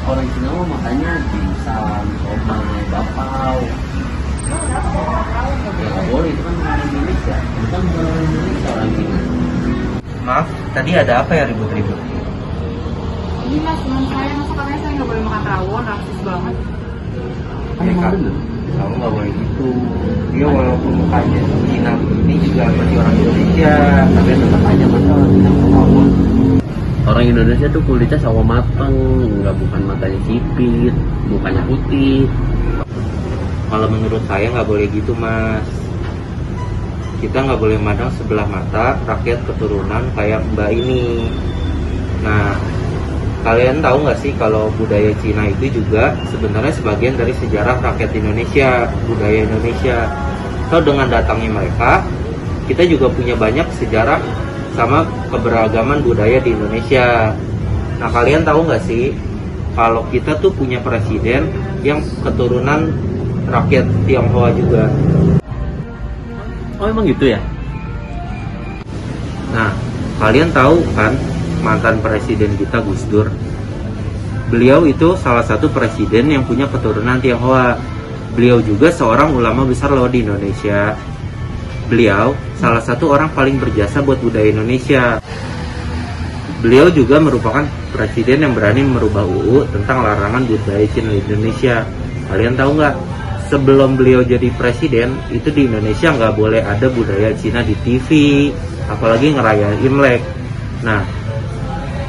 orang Cina mah makanya dimsum, somai, bapau. Ya nggak boleh, itu kan orang Indonesia. Itu kan bukan orang Indonesia, orang Cina. Maaf, tadi ada apa ya ribut-ribut? Ini mas, teman saya masa katanya saya nggak boleh makan rawon, rasis banget. Kan emang bener. Kamu nggak boleh gitu. Dia walaupun mukanya Cina ini juga masih orang Indonesia. Tapi tetap aja masa orang Cina mau. Orang Indonesia tuh kulitnya sawo mateng, nggak bukan matanya sipit, mukanya putih. Kalau menurut saya nggak boleh gitu mas. Kita nggak boleh memandang sebelah mata rakyat keturunan kayak mbak ini. Nah, kalian tahu nggak sih kalau budaya Cina itu juga sebenarnya sebagian dari sejarah rakyat Indonesia, budaya Indonesia. So dengan datangnya mereka, kita juga punya banyak sejarah sama keberagaman budaya di Indonesia. Nah kalian tahu nggak sih kalau kita tuh punya presiden yang keturunan rakyat Tionghoa juga. Oh emang gitu ya? Nah kalian tahu kan mantan presiden kita Gus Dur? Beliau itu salah satu presiden yang punya keturunan Tionghoa. Beliau juga seorang ulama besar loh di Indonesia. Beliau salah satu orang paling berjasa buat budaya Indonesia. Beliau juga merupakan presiden yang berani merubah UU tentang larangan budaya Cina di Indonesia. Kalian tahu nggak? Sebelum beliau jadi presiden, itu di Indonesia nggak boleh ada budaya Cina di TV, apalagi ngerayain Imlek. Nah,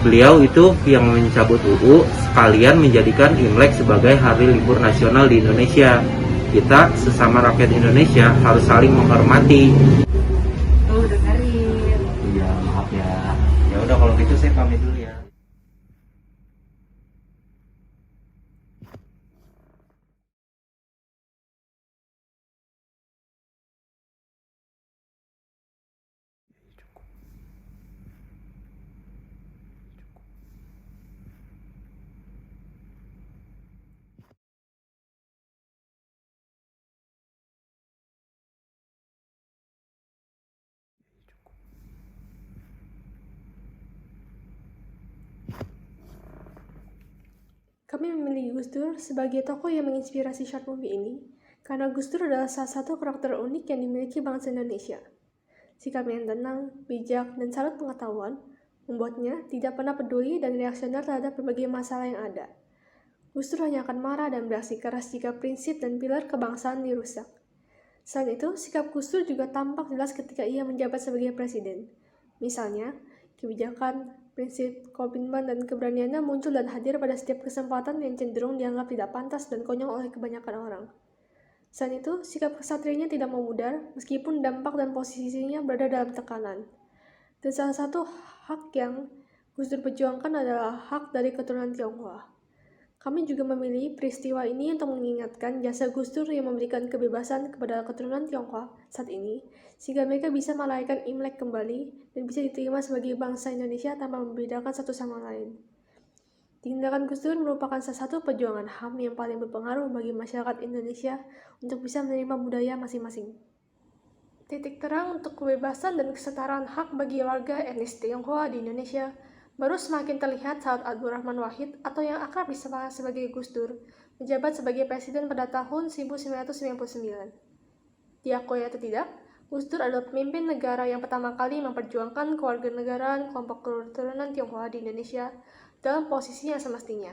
beliau itu yang mencabut UU sekalian menjadikan Imlek sebagai hari libur nasional di Indonesia. Kita sesama rakyat Indonesia harus saling menghormati. Tuh dengerin. Iya maaf ya. Ya udah kalau gitu saya pamit dulu ya. Kami memilih Gus Dur sebagai tokoh yang menginspirasi short movie ini karena Gus Dur adalah salah satu karakter unik yang dimiliki bangsa Indonesia. Sikap yang tenang, bijak, dan syarat pengetahuan membuatnya tidak pernah peduli dan reaksioner terhadap berbagai masalah yang ada. Gus Dur hanya akan marah dan beraksi keras jika prinsip dan pilar kebangsaan dirusak. Selain itu, sikap Gus Dur juga tampak jelas ketika ia menjabat sebagai presiden. Misalnya, kebijakan, prinsip, komitmen, dan keberaniannya muncul dan hadir pada setiap kesempatan yang cenderung dianggap tidak pantas dan konyol oleh kebanyakan orang. Selain itu, sikap kesatrianya tidak memudar meskipun dampak dan posisinya berada dalam tekanan. Dan salah satu hak yang Gus Dur perjuangkan adalah hak dari keturunan Tionghoa. Kami juga memilih peristiwa ini untuk mengingatkan jasa Gus Dur yang memberikan kebebasan kepada keturunan Tionghoa saat ini, sehingga mereka bisa merayakan Imlek kembali dan bisa diterima sebagai bangsa Indonesia tanpa membedakan satu sama lain. Tindakan Gus Dur merupakan salah satu perjuangan HAM yang paling berpengaruh bagi masyarakat Indonesia untuk bisa menerima budaya masing-masing. Titik terang untuk kebebasan dan kesetaraan hak bagi warga etnis Tionghoa di Indonesia baru semakin terlihat saat Abdurrahman Wahid atau yang akrab disapa sebagai Gus Dur menjabat sebagai presiden pada tahun 1999. Diakui atau tidak, Gus Dur adalah pemimpin negara yang pertama kali memperjuangkan kewarganegaraan kelompok keturunan Tionghoa di Indonesia dalam posisi yang semestinya,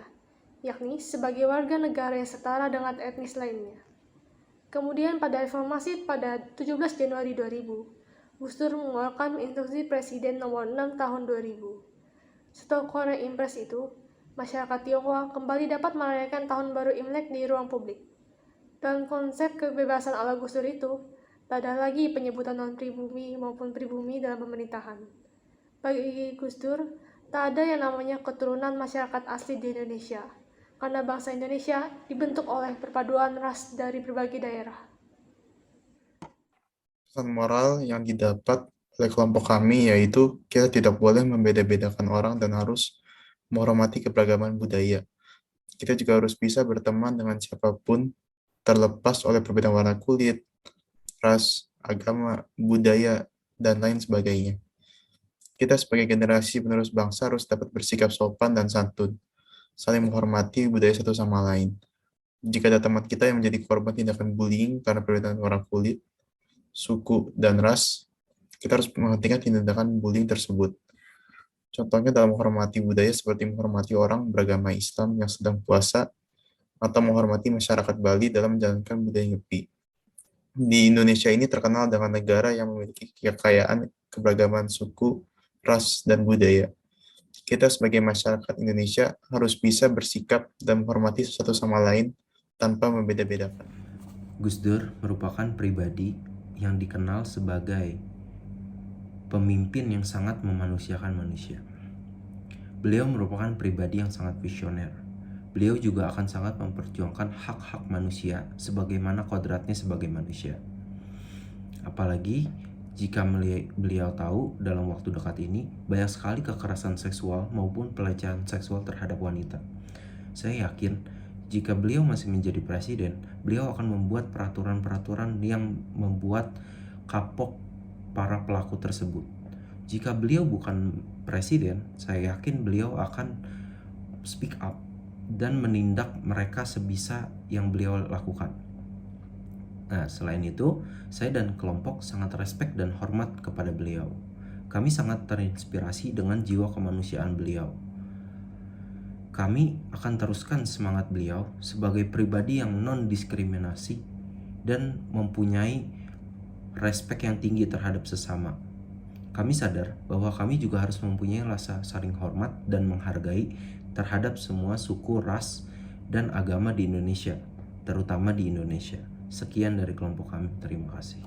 yakni sebagai warga negara yang setara dengan etnis lainnya. Kemudian pada reformasi pada 17 Januari 2000, Gus Dur mengeluarkan instruksi Presiden nomor 6 tahun 2000. Setelah Korea Impres itu, masyarakat Tionghoa kembali dapat merayakan Tahun Baru Imlek di ruang publik. Dalam konsep kebebasan ala Gus Dur itu, tak ada lagi penyebutan non-pribumi maupun pribumi dalam pemerintahan. Bagi Gus Dur, tak ada yang namanya keturunan masyarakat asli di Indonesia, karena bangsa Indonesia dibentuk oleh perpaduan ras dari berbagai daerah. Pesan moral yang didapat oleh kelompok kami yaitu kita tidak boleh membeda-bedakan orang dan harus menghormati keberagaman budaya. Kita juga harus bisa berteman dengan siapapun terlepas oleh perbedaan warna kulit, ras, agama, budaya, dan lain sebagainya. Kita sebagai generasi penerus bangsa harus dapat bersikap sopan dan santun. saling menghormati budaya satu sama lain. Jika ada teman kita yang menjadi korban tindakan bullying karena perbedaan warna kulit, suku, dan ras, kita harus menghentikan tindakan bullying tersebut. Contohnya dalam menghormati budaya seperti menghormati orang beragama Islam yang sedang puasa atau menghormati masyarakat Bali dalam menjalankan budaya Nyepi. Di Indonesia ini terkenal dengan negara yang memiliki kekayaan keberagaman suku, ras, dan budaya. Kita sebagai masyarakat Indonesia harus bisa bersikap dan menghormati satu sama lain tanpa membeda-bedakan. Gus Dur merupakan pribadi yang dikenal sebagai pemimpin yang sangat memanusiakan manusia. Beliau merupakan pribadi yang sangat visioner. Beliau juga akan sangat memperjuangkan hak-hak manusia sebagaimana kodratnya sebagai manusia. Apalagi jika beliau tahu dalam waktu dekat ini banyak sekali kekerasan seksual maupun pelecehan seksual terhadap wanita. Saya yakin jika beliau masih menjadi presiden, beliau akan membuat peraturan-peraturan yang membuat kapok para pelaku tersebut. Jika beliau bukan presiden, saya yakin beliau akan speak up dan menindak mereka sebisa yang beliau lakukan. Nah, selain itu, saya dan kelompok sangat respect dan hormat kepada beliau. Kami sangat terinspirasi dengan jiwa kemanusiaan beliau. Kami akan teruskan semangat beliau sebagai pribadi yang non-diskriminasi dan mempunyai respek yang tinggi terhadap sesama. Kami sadar bahwa kami juga harus mempunyai rasa saling hormat dan menghargai terhadap semua suku, ras, dan agama di Indonesia, terutama di Indonesia. Sekian dari kelompok kami, terima kasih.